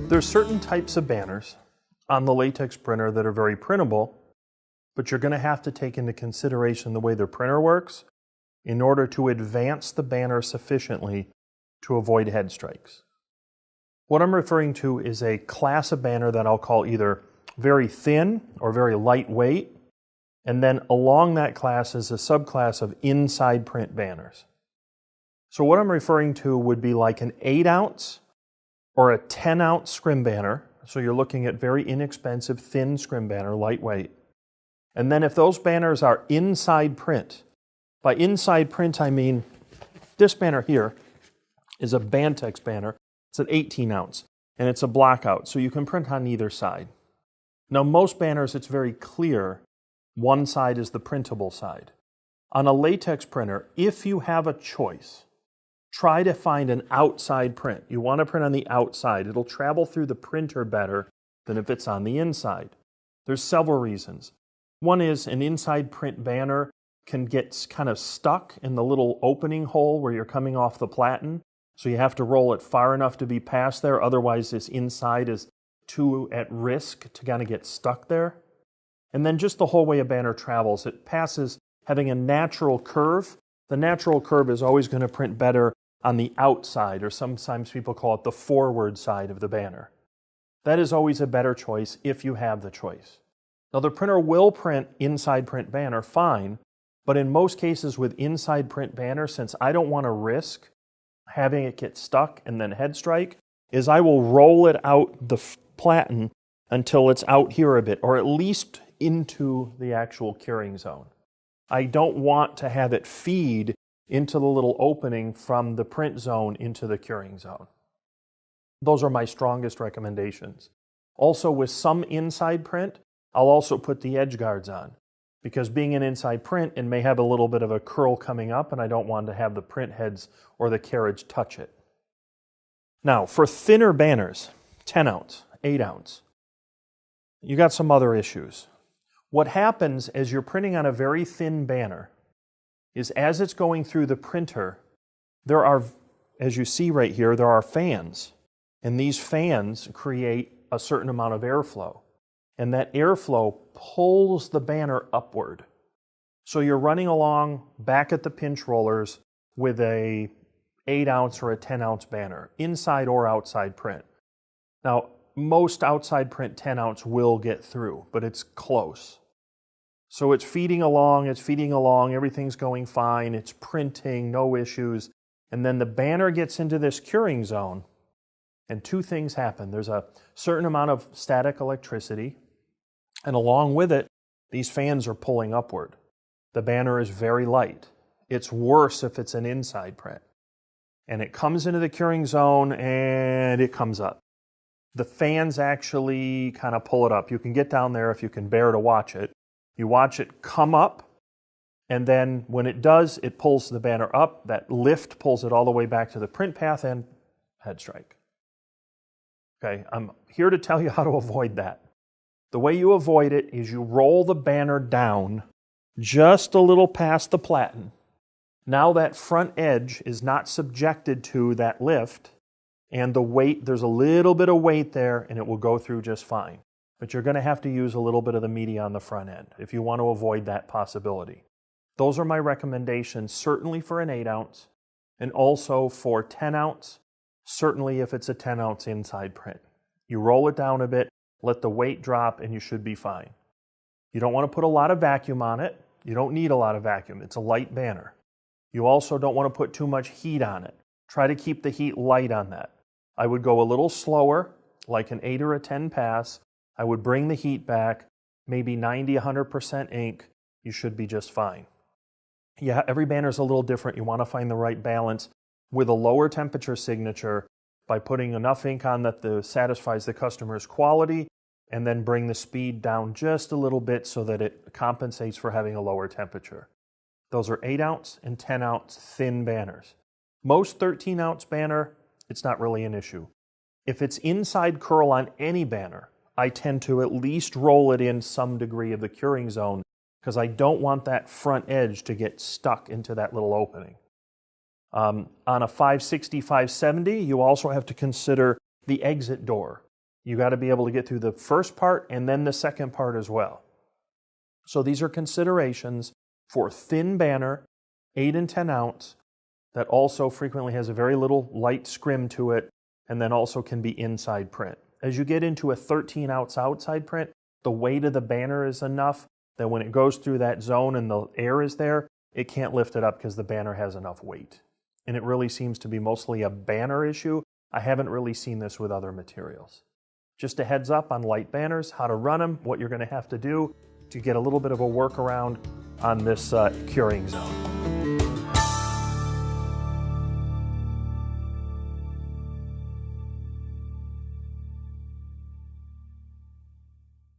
There's certain types of banners on the latex printer that are very printable, but you're going to have to take into consideration the way the printer works in order to advance the banner sufficiently to avoid head strikes. What I'm referring to is a class of banner that I'll call either very thin or very lightweight, and then along that class is a subclass of inside print banners. So what I'm referring to would be like an 8-ounce or a 10-ounce scrim banner. So you're looking at very inexpensive, thin scrim banner, lightweight. And then if those banners are inside print, by inside print I mean this banner here is a Bantex banner. It's an 18-ounce, and it's a blockout, so you can print on either side. Now most banners, it's very clear one side is the printable side. On a latex printer, if you have a choice, try to find an outside print. You want to print on the outside. It'll travel through the printer better than if it's on the inside. There's several reasons. One is an inside print banner can get kind of stuck in the little opening hole where you're coming off the platen. So you have to roll it far enough to be past there. Otherwise, this inside is too at risk to kind of get stuck there. And then just the whole way a banner travels, it passes having a natural curve. The natural curve is always going to print better on the outside, or sometimes people call it the forward side of the banner. That is always a better choice if you have the choice. Now the printer will print inside print banner fine, but in most cases with inside print banner, since I don't want to risk having it get stuck and then head strike, is I will roll it out the platen until it's out here a bit, or at least into the actual curing zone. I don't want to have it feed into the little opening from the print zone into the curing zone. Those are my strongest recommendations. Also, with some inside print, I'll also put the edge guards on, because being an inside print, it may have a little bit of a curl coming up, and I don't want to have the print heads or the carriage touch it. Now, for thinner banners, 10-ounce, 8-ounce, you got some other issues. What happens as you're printing on a very thin banner is as it's going through the printer, there are, as you see right here, there are fans. And these fans create a certain amount of airflow. And that airflow pulls the banner upward. So you're running along back at the pinch rollers with a 8-ounce or a 10-ounce banner, inside or outside print. Now, most outside print 10-ounce will get through, but it's close. So it's feeding along, everything's going fine, it's printing, no issues. And then the banner gets into this curing zone, and two things happen. There's a certain amount of static electricity, and along with it, these fans are pulling upward. The banner is very light. It's worse if it's an inside print. And it comes into the curing zone, and it comes up. The fans actually kind of pull it up. You can get down there if you can bear to watch it. You watch it come up, and then when it does, it pulls the banner up. That lift pulls it all the way back to the print path and head strike. Okay, I'm here to tell you how to avoid that. The way you avoid it is you roll the banner down just a little past the platen. Now that front edge is not subjected to that lift, and the weight, there's a little bit of weight there, and it will go through just fine. But you're going to have to use a little bit of the media on the front end if you want to avoid that possibility. Those are my recommendations, certainly for an 8-ounce, and also for 10-ounce, certainly if it's a 10-ounce inside print. You roll it down a bit, let the weight drop, and you should be fine. You don't want to put a lot of vacuum on it. You don't need a lot of vacuum. It's a light banner. You also don't want to put too much heat on it. Try to keep the heat light on that. I would go a little slower, like an 8 or a 10 pass. I would bring the heat back, maybe 90-100% ink. You should be just fine. Yeah, every banner is a little different. You want to find the right balance with a lower temperature signature by putting enough ink on that satisfies the customer's quality, and then bring the speed down just a little bit so that it compensates for having a lower temperature. Those are 8-ounce and 10-ounce thin banners. Most 13-ounce banner, it's not really an issue. If it's inside curl on any banner, I tend to at least roll it in some degree of the curing zone because I don't want that front edge to get stuck into that little opening. On a 560, 570, you also have to consider the exit door. You got to be able to get through the first part and then the second part as well. So these are considerations for thin banner, 8 and 10 ounce, that also frequently has a very little light scrim to it, and then also can be inside print. As you get into a 13 ounce outside print, the weight of the banner is enough that when it goes through that zone and the air is there, it can't lift it up because the banner has enough weight. And it really seems to be mostly a banner issue. I haven't really seen this with other materials. Just a heads up on light banners, how to run them, what you're going to have to do to get a little bit of a workaround on this curing zone.